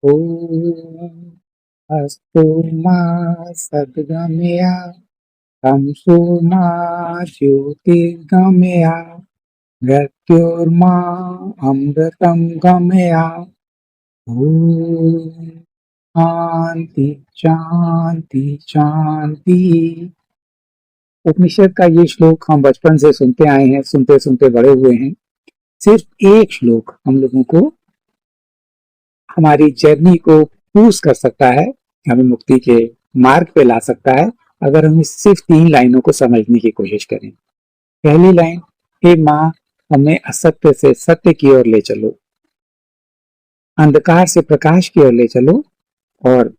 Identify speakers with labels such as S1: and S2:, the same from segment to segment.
S1: ॐ अस्तु मा सद्गमया तमसो मा ज्योतिर्गमया मृत्योर्मा अमृतं गमया। ॐ शांति शांति शांति। उपनिषद का ये श्लोक हम बचपन से सुनते आए हैं, सुनते सुनते बड़े हुए हैं। सिर्फ एक श्लोक हम लोगों को हमारी जर्नी को पुश कर सकता है, हमें मुक्ति के मार्ग पे ला सकता है, अगर हम सिर्फ 3 लाइनों को समझने की कोशिश करें। पहली लाइन, हे माँ हमें असत्य से सत्य की ओर ले चलो, अंधकार से प्रकाश की ओर ले चलो और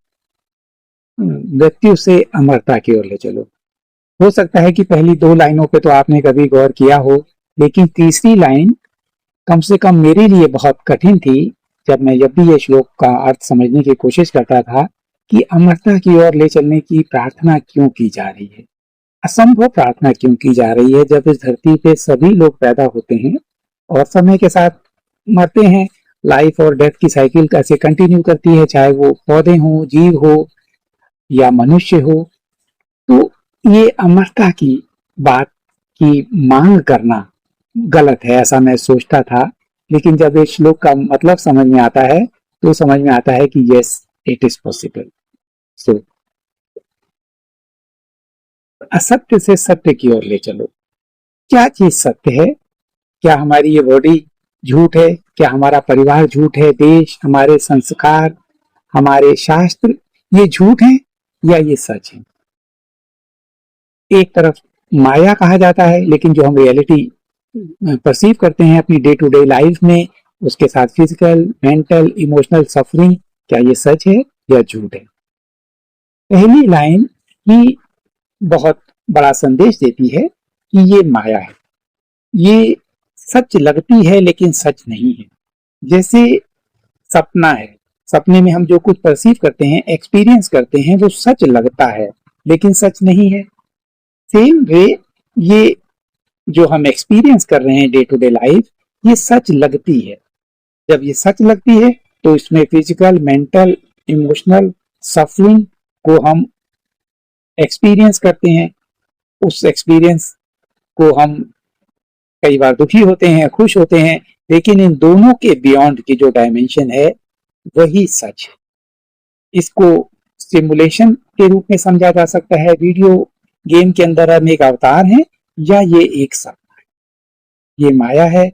S1: मृत्यु से अमरता की ओर ले चलो। हो सकता है कि पहली 2 लाइनों पे तो आपने कभी गौर किया हो, लेकिन तीसरी लाइन कम से कम मेरे लिए बहुत कठिन थी जब भी ये श्लोक का अर्थ समझने की कोशिश करता था कि अमरता की ओर ले चलने की प्रार्थना क्यों की जा रही है, असंभव प्रार्थना क्यों की जा रही है, जब इस धरती पे सभी लोग पैदा होते हैं और समय के साथ मरते हैं। लाइफ और डेथ की साइकिल कैसे कंटिन्यू करती है, चाहे वो पौधे हो, जीव हो या मनुष्य हो। तो ये अमरता की बात की मांग करना गलत है, ऐसा मैं सोचता था। लेकिन जब इस श्लोक का मतलब समझ में आता है तो समझ में आता है कि यस, इट इज पॉसिबल। सो असत्य से सत्य की ओर ले चलो। क्या चीज सत्य है? क्या हमारी ये बॉडी झूठ है? क्या हमारा परिवार झूठ है? देश, हमारे संस्कार, हमारे शास्त्र, ये झूठ है या ये सच है? एक तरफ माया कहा जाता है, लेकिन जो हम रियलिटी परसीव करते हैं अपनी डे टू डे लाइफ में, उसके साथ फिजिकल, मेंटल, इमोशनल सफरिंग, क्या ये सच है या झूठ है? पहली लाइन ही बहुत बड़ा संदेश देती है कि ये माया है, ये सच लगती है लेकिन सच नहीं है। जैसे सपना है, सपने में हम जो कुछ परसीव करते हैं, एक्सपीरियंस करते हैं, वो सच लगता है लेकिन सच नहीं है। सेम वे ये जो हम एक्सपीरियंस कर रहे हैं डे टू डे लाइफ, ये सच लगती है। जब ये सच लगती है तो इसमें फिजिकल, मेंटल, इमोशनल सफरिंग को हम एक्सपीरियंस करते हैं। उस एक्सपीरियंस को हम कई बार दुखी होते हैं, खुश होते हैं, लेकिन इन दोनों के बियॉन्ड की जो डायमेंशन है वही सच है। इसको सिमुलेशन के रूप में समझा जा सकता है, वीडियो गेम के अंदर हम एक अवतार हैं, या ये एक सपना है, ये माया है।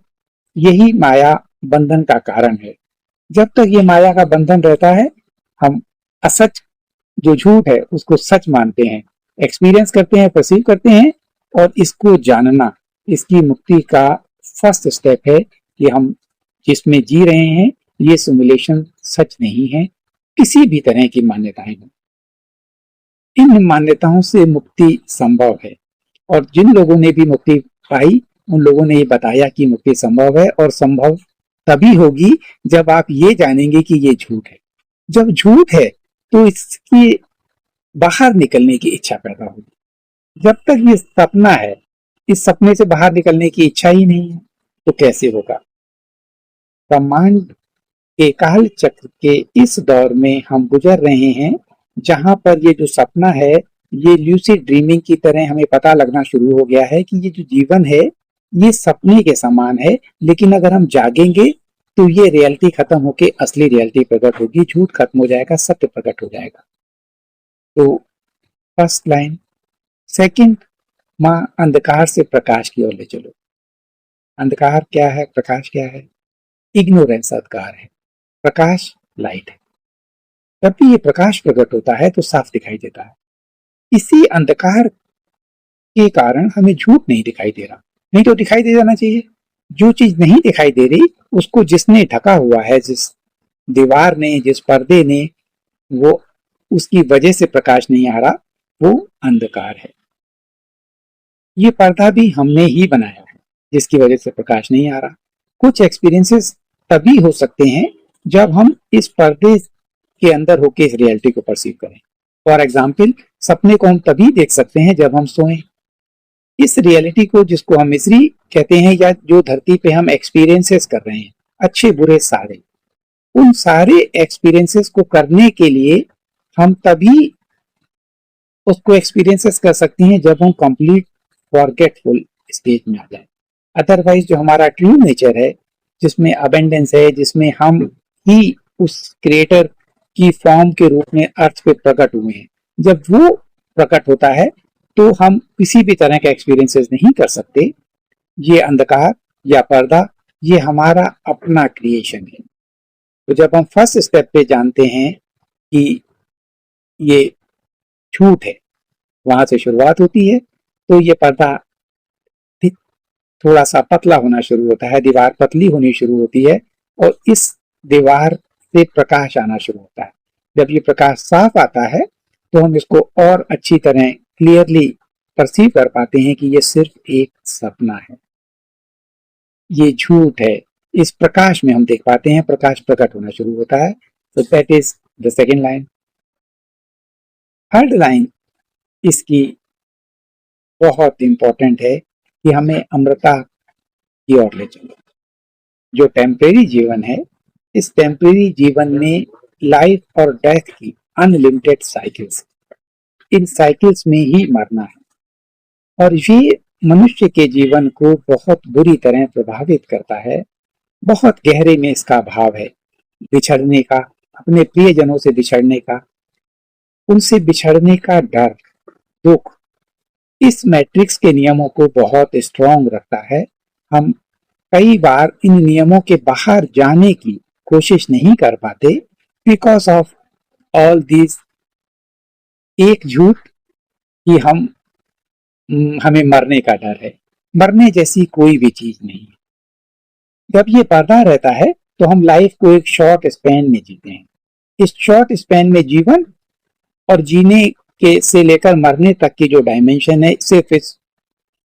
S1: यही माया बंधन का कारण है। जब तक ये माया का बंधन रहता है, हम असच, जो झूठ है, उसको सच मानते हैं, एक्सपीरियंस करते हैं, परसीव करते हैं, और इसको जानना इसकी मुक्ति का फर्स्ट स्टेप है कि हम जिसमें जी रहे हैं ये सिमुलेशन सच नहीं है, किसी भी तरह की मान्यताएं हो। इन मान्यताओं से मुक्ति संभव है, और जिन लोगों ने भी मुक्ति पाई उन लोगों ने ये बताया कि मुक्ति संभव है, और संभव तभी होगी जब आप ये जानेंगे कि ये झूठ है। जब झूठ है तो इसकी बाहर निकलने की इच्छा पैदा होगी। जब तक ये सपना है, इस सपने से बाहर निकलने की इच्छा ही नहीं है, तो कैसे होगा? ब्रह्मांड के काल चक्र के इस दौर में हम गुजर रहे हैं, जहां पर ये जो सपना है, ये ल्यूसिड ड्रीमिंग की तरह हमें पता लगना शुरू हो गया है कि ये जो जीवन है ये सपने के समान है। लेकिन अगर हम जागेंगे तो ये रियलिटी खत्म होके असली रियलिटी प्रकट होगी, झूठ खत्म हो जाएगा, सत्य प्रकट हो जाएगा। तो फर्स्ट लाइन। सेकंड, माँ अंधकार से प्रकाश की ओर ले चलो। अंधकार क्या है, प्रकाश क्या है? इग्नोरेंस अंधकार है, प्रकाश लाइट है। जब भी ये प्रकाश प्रकट होता है तो साफ दिखाई देता है। इसी अंधकार के कारण हमें झूठ नहीं दिखाई दे रहा, नहीं तो दिखाई दे जाना चाहिए। जो चीज नहीं दिखाई दे रही उसको जिसने ढका हुआ है, जिस दीवार ने, जिस पर्दे ने, वो उसकी वजह से प्रकाश नहीं आ रहा, वो अंधकार है। ये पर्दा भी हमने ही बनाया है जिसकी वजह से प्रकाश नहीं आ रहा। कुछ एक्सपीरियंसेस तभी हो सकते हैं जब हम इस पर्दे के अंदर होके इस रियलिटी को परसीव करें। फॉर एग्जाम्पल, सपने को हम तभी देख सकते हैं जब हम सोएं। इस रियलिटी को, जिसको हम मिस्री कहते हैं, या जो धरती पे हम एक्सपीरियंसेस कर रहे हैं, अच्छे बुरे सारे, उन सारे एक्सपीरियंसेस को करने के लिए हम तभी उसको एक्सपीरियंसेस कर सकते हैं जब हम कंप्लीट फॉरगेटफुल स्टेज में आ जाए। अदरवाइज जो हमारा ट्रू नेचर है, जिसमें अबेंडेंस है, जिसमें हम ही उस क्रिएटर की फॉर्म के रूप में अर्थ पे प्रकट हुए हैं, जब वो प्रकट होता है तो हम किसी भी तरह के एक्सपीरियंसेस नहीं कर सकते। ये अंधकार या पर्दा, ये हमारा अपना क्रिएशन है। तो जब हम फर्स्ट स्टेप पे जानते हैं कि ये झूठ है, वहां से शुरुआत होती है, तो ये पर्दा थोड़ा सा पतला होना शुरू होता है, दीवार पतली होनी शुरू होती है और इस दीवार से प्रकाश आना शुरू होता है। जब ये प्रकाश साफ आता है तो हम इसको और अच्छी तरह क्लियरली परसीव कर पाते हैं कि ये सिर्फ एक सपना है, ये झूठ है। इस प्रकाश में हम देख पाते हैं, प्रकाश प्रकट होना शुरू होता है। तो that is the second line. Third line इसकी बहुत इंपॉर्टेंट है कि हमें अमृता की ओर ले चलो। जो टेम्परेरी जीवन है, इस टेम्परेरी जीवन में लाइफ और डेथ की अनलिमिटेड साइकिल्स, इन साइकिल्स में ही मरना है और ये मनुष्य के जीवन को बहुत बुरी तरह प्रभावित करता है। बहुत गहरे में इसका भाव है, बिछड़ने का, अपने प्रियजनों से बिछड़ने का, उनसे बिछड़ने का डर, दुख, इस मैट्रिक्स के नियमों को बहुत स्ट्रॉन्ग रखता है। हम कई बार इन नियमों के बाहर जाने की कोशिश नहीं कर पाते बिकॉज ऑफ ऑल दिस। एक झूठ कि हमें मरने का डर है, मरने जैसी कोई भी चीज नहीं है। जब ये पर्दा रहता है तो हम लाइफ को एक शॉर्ट स्पैन में जीते हैं। इस शॉर्ट स्पैन में जीवन और जीने के से लेकर मरने तक की जो डायमेंशन है, सिर्फ इस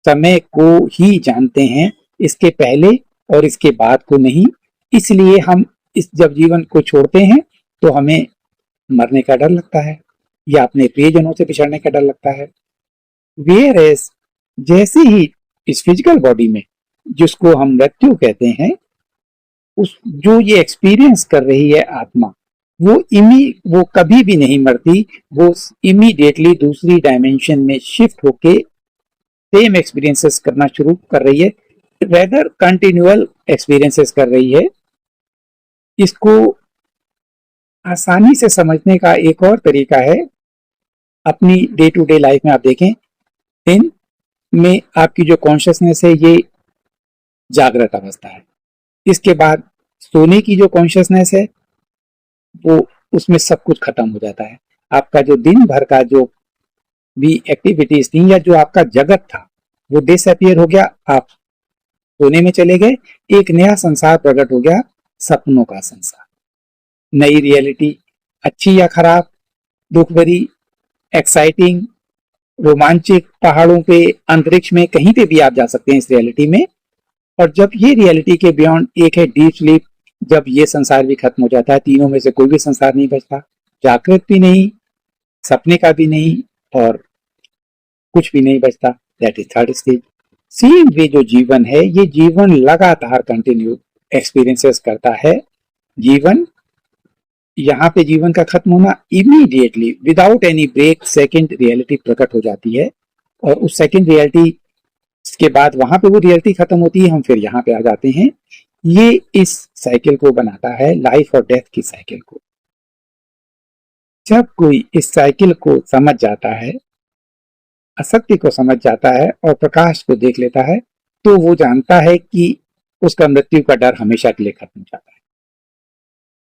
S1: समय को ही जानते हैं, इसके पहले और इसके बाद को नहीं। इसलिए हम जब जीवन को छोड़ते हैं तो हमें मरने का डर लगता है या अपने प्रियजनों से बिछड़ने का डर लगता है। वेयर एज जैसे ही इस फिजिकल बॉडी में, जिसको हम मृत्यु कहते हैं, उस जो ये एक्सपीरियंस कर रही है आत्मा, वो कभी भी नहीं मरती, वो इमीडिएटली दूसरी डायमेंशन में शिफ्ट होके सेम एक्सपीरियंसेस करना शुरू कर रही है, रेदर कंटिन्यूअल एक्सपीरियंसेस कर रही है। इसको आसानी से समझने का एक और तरीका है, अपनी डे टू डे लाइफ में आप देखें, दिन में आपकी जो कॉन्शियसनेस है ये जागृत अवस्था है, इसके बाद सोने की जो कॉन्शियसनेस है वो उसमें सब कुछ खत्म हो जाता है। आपका जो दिन भर का जो भी एक्टिविटीज थी या जो आपका जगत था वो डिसअपियर हो गया, आप सोने में चले गए, एक नया संसार प्रकट हो गया, सपनों का संसार, नई रियलिटी, अच्छी या खराब, दुख भरी, एक्साइटिंग, रोमांचिक, पहाड़ों पे, अंतरिक्ष में, कहीं पे भी आप जा सकते हैं इस रियलिटी में। और जब ये रियलिटी के बियॉन्ड एक है डीप स्लीप, जब ये संसार भी खत्म हो जाता है, तीनों में से कोई भी संसार नहीं बचता, जागृत भी नहीं, सपने का भी नहीं और कुछ भी नहीं बचता, that is third stage. Same way जो जीवन है, ये जीवन लगातार कंटिन्यू एक्सपीरियंसेस करता है। जीवन, यहाँ पे जीवन का खत्म होना, immediately without any break second reality प्रकट हो जाती है और उस सेकंड रियलिटी के बाद वहां पे वो रियलिटी खत्म होती है, हम फिर यहाँ पे आ जाते हैं। ये इस साइकिल को बनाता है, लाइफ और डेथ की साइकिल को। जब कोई इस साइकिल को समझ जाता है, असत्य को समझ जाता है और प्रकाश को देख लेता है, तो वो जानता है कि उसका मृत्यु का डर हमेशा के लिए खत्म हो जाता है।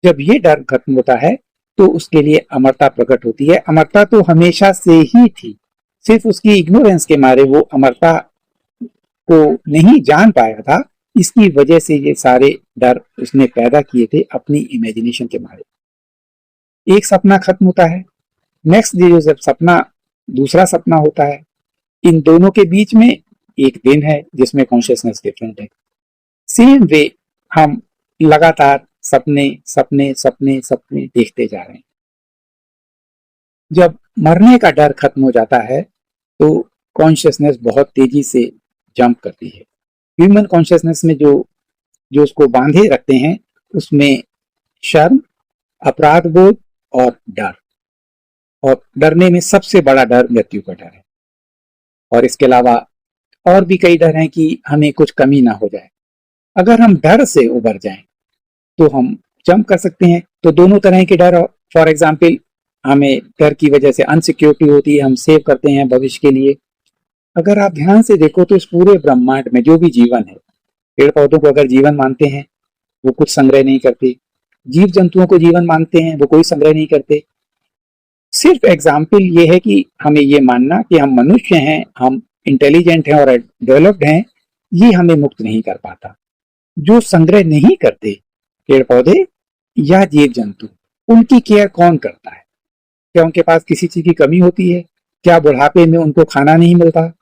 S1: जब ये डर खत्म होता है तो उसके लिए अमरता प्रकट होती है। अमरता तो हमेशा से ही थी, सिर्फ उसकी इग्नोरेंस के मारे वो अमरता को नहीं जान पाया था। इसकी वजह से ये सारे डर उसने पैदा किए थे अपनी इमेजिनेशन के मारे। एक सपना खत्म होता है, नेक्स्ट डे जो सपना, दूसरा सपना होता है, इन दोनों के बीच में एक दिन है जिसमें कॉन्शियसनेस डिफरेंट है। सेम वे हम लगातार सपने सपने सपने सपने देखते जा रहे हैं। जब मरने का डर खत्म हो जाता है तो कॉन्शियसनेस बहुत तेजी से जंप करती है। ह्यूमन कॉन्शियसनेस में जो उसको बांधे रखते हैं, उसमें शर्म, अपराध बोध और डर। और डरने में सबसे बड़ा डर मृत्यु का डर है। और इसके अलावा और भी कई डर हैं कि हमें कुछ कमी ना हो जाए। अगर हम डर से उबर जाएं तो हम जंप कर सकते हैं। तो दोनों तरह के डर, फॉर एग्जाम्पल हमें डर की वजह से अनसिक्योरिटी होती है, हम सेव करते हैं भविष्य के लिए। अगर आप ध्यान से देखो तो इस पूरे ब्रह्मांड में जो भी जीवन है, पेड़ पौधों को अगर जीवन मानते हैं वो कुछ संग्रह नहीं करते, जीव जंतुओं को जीवन मानते हैं वो कोई संग्रह नहीं करते। सिर्फ एग्जाम्पल ये है कि हमें ये मानना कि हम मनुष्य हैं, हम इंटेलिजेंट हैं और डेवलप्ड हैं, ये हमें मुक्त नहीं कर पाता। जो संग्रह नहीं करते, पेड़ पौधे या जीव जंतु, उनकी केयर कौन करता है? क्या उनके पास किसी चीज की कमी होती है? क्या बुढ़ापे में उनको खाना नहीं मिलता?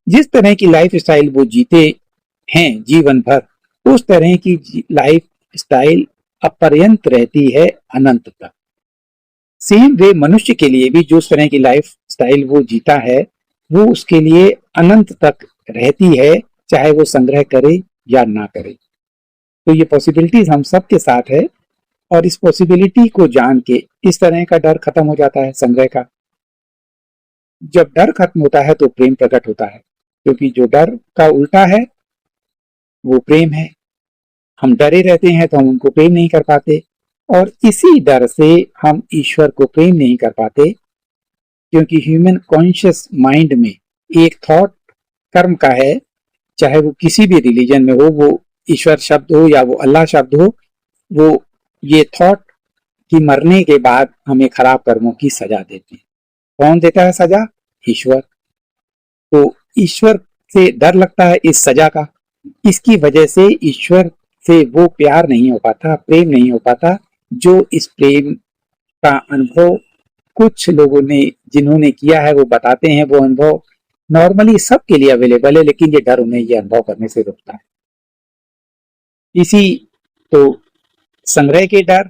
S1: जिस तरह की लाइफ स्टाइल वो जीते हैं जीवन भर, उस तरह की लाइफ स्टाइल अपर्यंत रहती है, अनंत तक। सेम वे मनुष्य के लिए भी जो तरह की लाइफ स्टाइल वो जीता है वो उसके लिए अनंत तक रहती है, चाहे वो संग्रह करे या ना करे। तो ये पॉसिबिलिटीज हम सबके साथ है, और इस पॉसिबिलिटी को जान के इस तरह का डर खत्म हो जाता है संग्रह का। जब डर खत्म होता है तो प्रेम प्रकट होता है, क्योंकि जो डर का उल्टा है वो प्रेम है। हम डरे रहते हैं तो हम उनको प्रेम नहीं कर पाते, और इसी डर से हम ईश्वर को प्रेम नहीं कर पाते, क्योंकि ह्यूमन कॉन्शियस माइंड में एक थॉट कर्म का है, चाहे वो किसी भी रिलीजन में हो, वो ईश्वर शब्द हो या वो अल्लाह शब्द हो, वो ये थॉट कि मरने के बाद हमें खराब कर्मों की सजा देती है। कौन देता है सजा? ईश्वर। तो ईश्वर से डर लगता है इस सजा का, इसकी वजह से ईश्वर से वो प्यार नहीं हो पाता, प्रेम नहीं हो पाता, जो इस प्रेम का अनुभव कुछ लोगों ने जिन्होंने किया है वो बताते हैं। वो अनुभव नॉर्मली सबके लिए अवेलेबल है, लेकिन ये डर उन्हें ये अनुभव करने से रोकता है। इसी तो संग्रह के डर,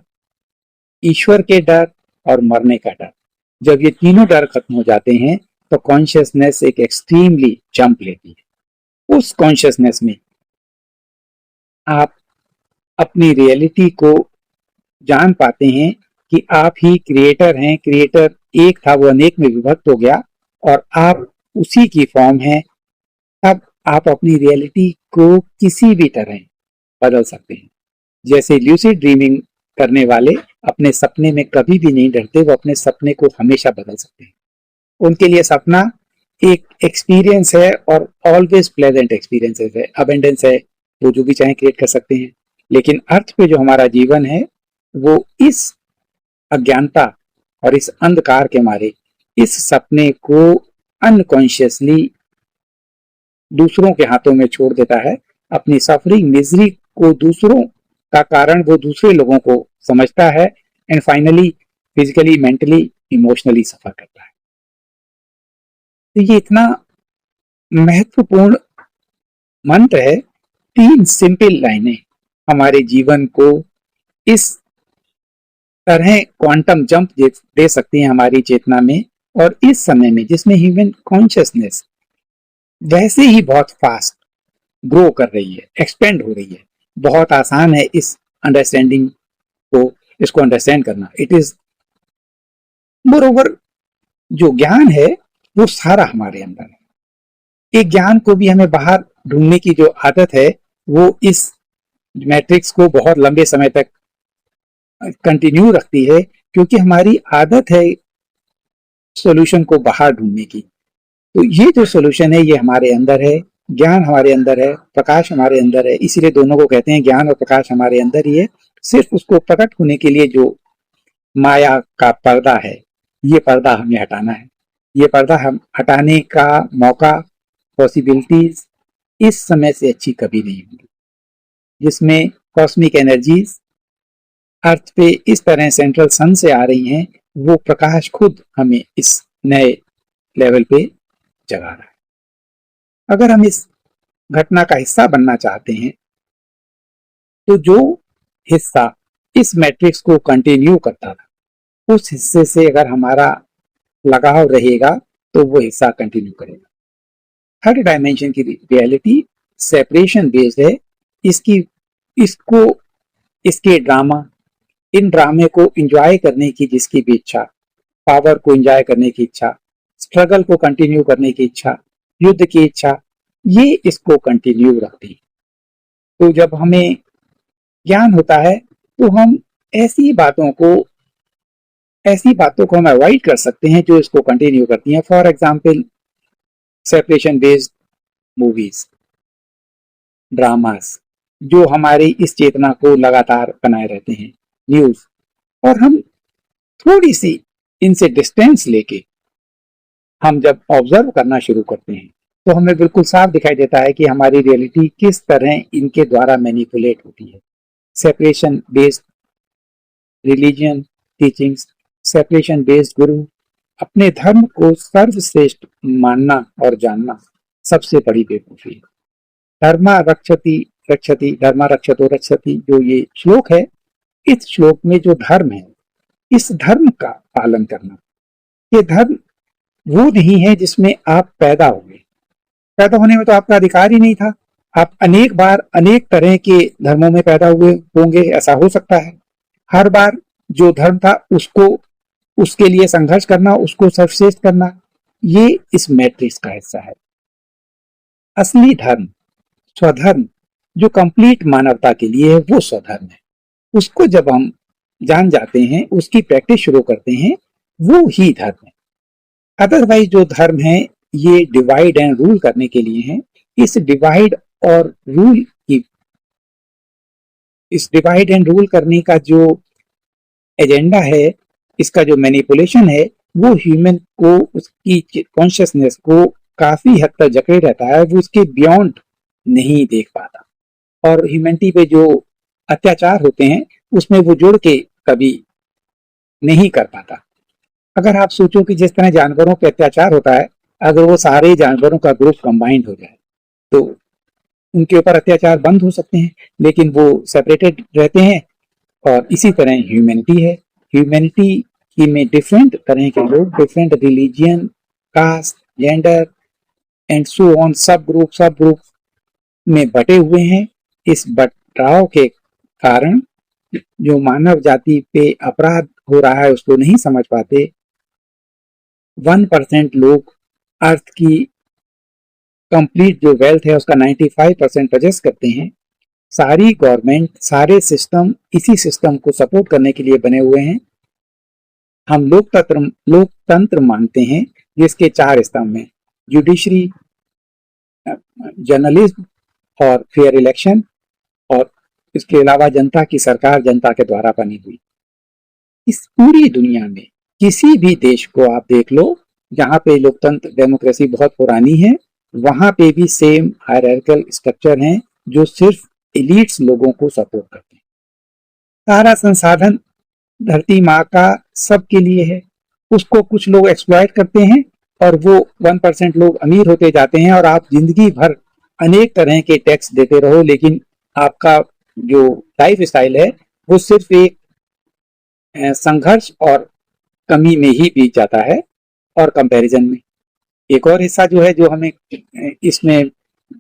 S1: ईश्वर के डर और मरने का डर, जब ये तीनों डर खत्म हो जाते हैं तो कॉन्शियसनेस एक एक्सट्रीमली जंप लेती है। उस कॉन्शियसनेस में आप अपनी रियलिटी को जान पाते हैं कि आप ही क्रिएटर हैं। क्रिएटर एक था, वो अनेक में विभक्त हो गया और आप उसी की फॉर्म है। अब आप अपनी रियलिटी को किसी भी तरह बदल सकते हैं। जैसे ल्यूसिड ड्रीमिंग करने वाले अपने सपने में कभी भी नहीं डरते, वो अपने सपने को हमेशा बदल सकते हैं। उनके लिए सपना एक एक्सपीरियंस है और ऑलवेज प्लेजेंट एक्सपीरियंसेस है, अबेंडेंस है, वो जो भी चाहे क्रिएट कर सकते हैं। लेकिन अर्थ पे जो हमारा जीवन है वो इस अज्ञानता और इस अंधकार के मारे इस सपने को अनकॉन्शियसली दूसरों के हाथों में छोड़ देता है। अपनी सफरिंग मिजरी को दूसरों का कारण वो दूसरे लोगों को समझता है, and finally physically, mentally, emotionally suffer करता है। तो ये इतना महत्वपूर्ण मंत्र है। 3 सिंपल लाइनें हमारे जीवन को इस तरह क्वांटम जंप दे सकती हैं हमारी चेतना में, और इस समय में जिसमें ह्यूमन कॉन्शियसनेस वैसे ही बहुत फास्ट ग्रो कर रही है, एक्सपेंड हो रही है। बहुत आसान है इस अंडरस्टैंडिंग को, इसको अंडरस्टैंड करना। इट इज मोरओवर, जो ज्ञान है वो सारा हमारे अंदर है। एक ज्ञान को भी हमें बाहर ढूंढने की जो आदत है वो इस मैट्रिक्स को बहुत लंबे समय तक कंटिन्यू रखती है, क्योंकि हमारी आदत है सॉल्यूशन को बाहर ढूंढने की। तो ये जो सॉल्यूशन है ये हमारे अंदर है, ज्ञान हमारे अंदर है, प्रकाश हमारे अंदर है। इसीलिए दोनों को कहते हैं ज्ञान और प्रकाश हमारे अंदर ही है। सिर्फ उसको प्रकट होने के लिए जो माया का पर्दा है, ये पर्दा हमें हटाना है। ये पर्दा हम हटाने का मौका, पॉसिबिलिटीज इस समय से अच्छी कभी नहीं होगी, जिसमें कॉस्मिक एनर्जीज अर्थ पे इस तरह सेंट्रल सन से आ रही हैं। वो प्रकाश खुद हमें इस नए लेवल पे जगा रहा है। अगर हम इस घटना का हिस्सा बनना चाहते हैं तो जो हिस्सा इस मैट्रिक्स को कंटिन्यू करता था, उस हिस्से से अगर हमारा लगाव रहेगा तो वो हिस्सा कंटिन्यू करेगा। थर्ड डायमेंशन की रियलिटी सेपरेशन बेस्ड है। इसको इसके ड्रामा, इन ड्रामे को एंजॉय करने की जिसकी भी इच्छा, पावर को एंजॉय करने की इच्छा, स्ट्रगल को कंटिन्यू करने की इच्छा, युद्ध की इच्छा, ये इसको कंटिन्यू रखती। तो जब हमें ज्ञान होता है तो हम ऐसी बातों को हम अवॉइड कर सकते हैं जो इसको कंटिन्यू करती हैं। For example, separation based movies, dramas जो हमारी इस चेतना को लगातार बनाए रहते हैं, न्यूज, और हम थोड़ी सी इनसे डिस्टेंस लेके हम जब ऑब्जर्व करना शुरू करते हैं तो हमें बिल्कुल साफ दिखाई देता है कि हमारी रियलिटी किस तरह इनके द्वारा मैनिपुलेट होती है। Separation based religion teachings, separation based गुरु, अपने धर्म को सर्वश्रेष्ठ मानना और जानना सबसे बड़ी बेवकूफी है। धर्मा रक्षति रक्षति, धर्मा रक्षतो रक्षति, जो ये श्लोक है, इस श्लोक में जो धर्म है, इस धर्म का पालन करना, ये धर्म वो नहीं है जिसमें आप पैदा हुए। पैदा होने में तो आपका अधिकार ही नहीं था। आप अनेक बार अनेक तरह के धर्मों में पैदा हुए होंगे, ऐसा हो सकता है। हर बार जो धर्म था उसको, उसके लिए संघर्ष करना, उसको सर्वश्रेष्ठ करना, ये इस मैट्रिक्स का हिस्सा है। असली धर्म, स्वधर्म, जो कंप्लीट मानवता के लिए है, वो स्वधर्म है। उसको जब हम जान जाते हैं, उसकी प्रैक्टिस शुरू करते हैं, वो ही धर्म है। अदरवाइज जो धर्म है ये डिवाइड एंड रूल करने के लिए है। इस डिवाइड एंड रूल करने का जो एजेंडा है, इसका जो मैनिपुलेशन है, वो ह्यूमन को, उसकी कॉन्शियसनेस को काफी हद तक जकड़े रहता है। वो उसके बियॉन्ड नहीं देख पाता, और ह्यूमैनिटी पे जो अत्याचार होते हैं उसमें वो जुड़ के कभी नहीं कर पाता। अगर आप सोचो कि जिस तरह जानवरों पे अत्याचार होता है, अगर वो सारे जानवरों का ग्रुप कंबाइंड हो जाए तो उनके ऊपर अत्याचार बंद हो सकते हैं, लेकिन वो सेपरेटेड रहते हैं। और इसी तरह ह्यूमैनिटी है। ह्यूमैनिटी में डिफरेंट तरह के लोग, different religion, caste, gender and so on, सब ग्रुप में बटे हुए हैं। इस बटराव के कारण जो मानव जाति पे अपराध हो रहा है उसको नहीं समझ पाते। 1% लोग अर्थ की कंप्लीट जो वेल्थ है उसका 95% पजेस करते हैं। सारी गवर्नमेंट, सारे सिस्टम इसी सिस्टम को सपोर्ट करने के लिए बने हुए हैं। हम लोकतंत्र मानते हैं, जिसके 4 स्तंभ हैं: जुडिशरी, जर्नलिज्म और फेयर इलेक्शन, और इसके अलावा जनता की सरकार, जनता के द्वारा बनी हुई। इस पूरी दुनिया में किसी भी देश को आप देख लो जहां पे लोकतंत्र, डेमोक्रेसी बहुत पुरानी है, वहां पे भी सेम हायरार्किकल स्ट्रक्चर हैं जो सिर्फ एलिट्स लोगों को सपोर्ट करते हैं। सारा संसाधन धरती माँ का सबके लिए है, उसको कुछ लोग एक्सप्लॉइट करते हैं और वो 1% लोग अमीर होते जाते हैं, और आप जिंदगी भर अनेक तरह के टैक्स देते रहो, लेकिन आपका जो लाइफ स्टाइल है वो सिर्फ एक संघर्ष और कमी में ही बीत जाता है। और कंपैरिजन में एक और हिस्सा जो है, जो हमें इसमें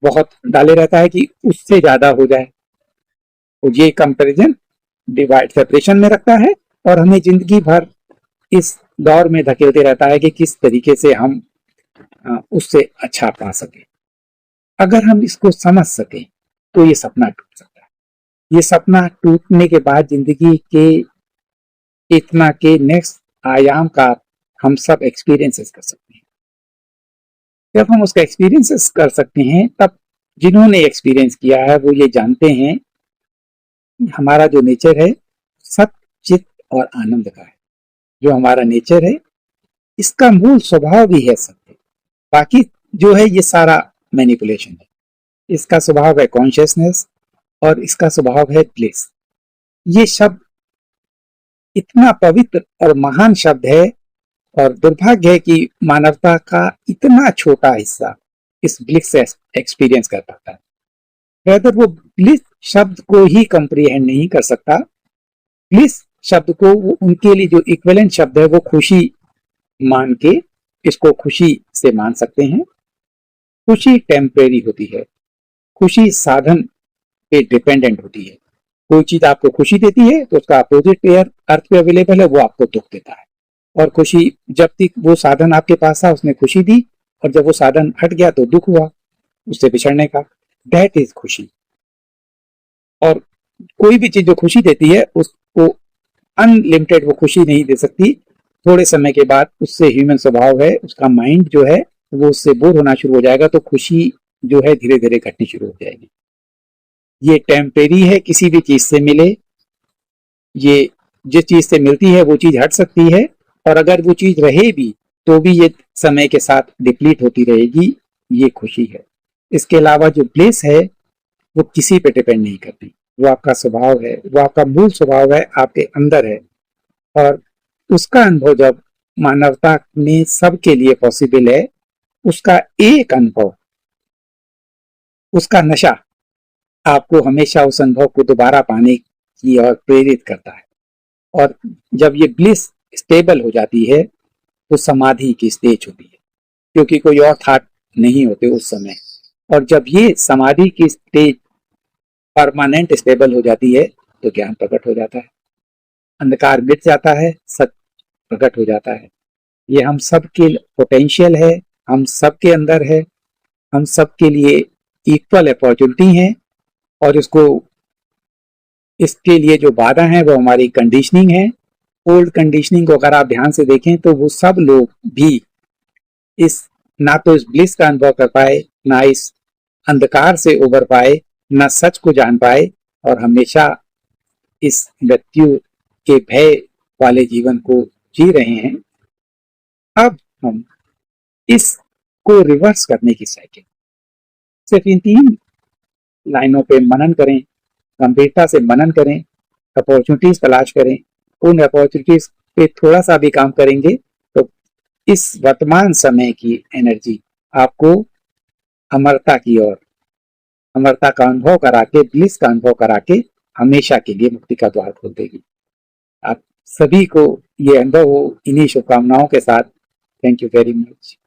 S1: बहुत डाले रहता है कि उससे ज्यादा हो जाए, तो ये कंपैरिजन डिवाइड, सेपरेशन में रखता है और हमें जिंदगी भर इस दौर में धकेलते रहता है कि किस तरीके से हम उससे अच्छा पा सके। अगर हम इसको समझ सके तो ये सपना टूट सकता है। ये सपना टूटने के बाद जिंदगी के इतना के नेक्स्ट आयाम का हम सब एक्सपीरियंसेस कर सकते हैं। जब हम उसका एक्सपीरियंसेस कर सकते हैं, तब जिन्होंने एक्सपीरियंस किया है वो ये जानते हैं हमारा जो नेचर है सत, चित और आनंद का है। जो हमारा नेचर है इसका मूल स्वभाव भी है सत्य। बाकी जो है ये सारा मैनिपुलेशन है। इसका स्वभाव है कॉन्शियसनेस और इसका स्वभाव है ब्लिस। ये शब्द इतना पवित्र और महान शब्द है, और दुर्भाग्य है कि मानवता का इतना छोटा हिस्सा इस ब्लिस से एक्सपीरियंस कर पाता है। वेदर वो ब्लिस शब्द को ही कंप्रीहेंड नहीं कर सकता। ब्लिस शब्द को वो उनके लिए जो इक्विवेलेंट शब्द है वो खुशी मान के इसको खुशी से मान सकते हैं। खुशी टेम्परेरी होती है, खुशी साधन पे डिपेंडेंट होती है, कोई चीज आपको खुशी देती है तो उसका अपोजिट पेयर अर्थ पे अवेलेबल है, वो आपको दुख देता है। और खुशी, जब तक वो साधन आपके पास था उसने खुशी दी, और जब वो साधन हट गया तो दुख हुआ उससे बिछड़ने का। दैट इज खुशी। और कोई भी चीज जो खुशी देती है उसको अनलिमिटेड वो खुशी नहीं दे सकती। थोड़े समय के बाद उससे, ह्यूमन स्वभाव है, उसका माइंड जो है वो उससे बोर होना शुरू हो जाएगा, तो खुशी जो है धीरे धीरे घटनी शुरू हो जाएगी। ये टेम्परेरी है, किसी भी चीज से मिले, ये जिस चीज से मिलती है वो चीज हट सकती है, और अगर वो चीज रहे भी तो भी ये समय के साथ डिप्लीट होती रहेगी। ये खुशी है। इसके अलावा जो ब्लिस है वो किसी पे डिपेंड नहीं करती, वो आपका स्वभाव है, वो आपका मूल स्वभाव है, आपके अंदर है। और उसका अनुभव जब मानवता में सबके लिए पॉसिबल है, उसका एक अनुभव, उसका नशा आपको हमेशा उस अनुभव को दोबारा पाने की ओर प्रेरित करता है। और जब ये ब्लिस स्टेबल हो जाती है तो समाधि की स्टेज होती है, क्योंकि कोई और थॉट नहीं होते उस समय। और जब ये समाधि की स्टेज परमानेंट स्टेबल हो जाती है तो ज्ञान प्रकट हो जाता है, अंधकार मिट जाता है, सत्य प्रकट हो जाता है। ये हम सबके पोटेंशियल है, हम सबके अंदर है, हम सबके लिए इक्वल अपॉर्चुनिटी है। और इसके लिए जो बाधा है वो हमारी कंडीशनिंग है। ओल्ड कंडीशनिंग को अगर आप ध्यान से देखें तो वो सब लोग भी इस, ना तो इस ब्लिस का अनुभव कर पाए, ना इस अंधकार से उबर पाए, ना सच को जान पाए, और हमेशा इस मृत्यु के भय वाले जीवन को जी रहे हैं। अब हम इसको रिवर्स करने की साइकिल, सिर्फ इन 3 लाइनों पे मनन करें, गंभीरता से मनन करें, अपॉर्चुनिटीज तलाश करें, उन अपॉर्चुनिटीज पे थोड़ा सा भी काम करेंगे तो इस वर्तमान समय की एनर्जी आपको अमरता की ओर, अमरता का अनुभव करा के, ब्लिस का अनुभव करा के हमेशा के लिए मुक्ति का द्वार खोल देगी। आप सभी को ये अनुभव हो, इन्हीं शुभकामनाओं के साथ। Thank you very much.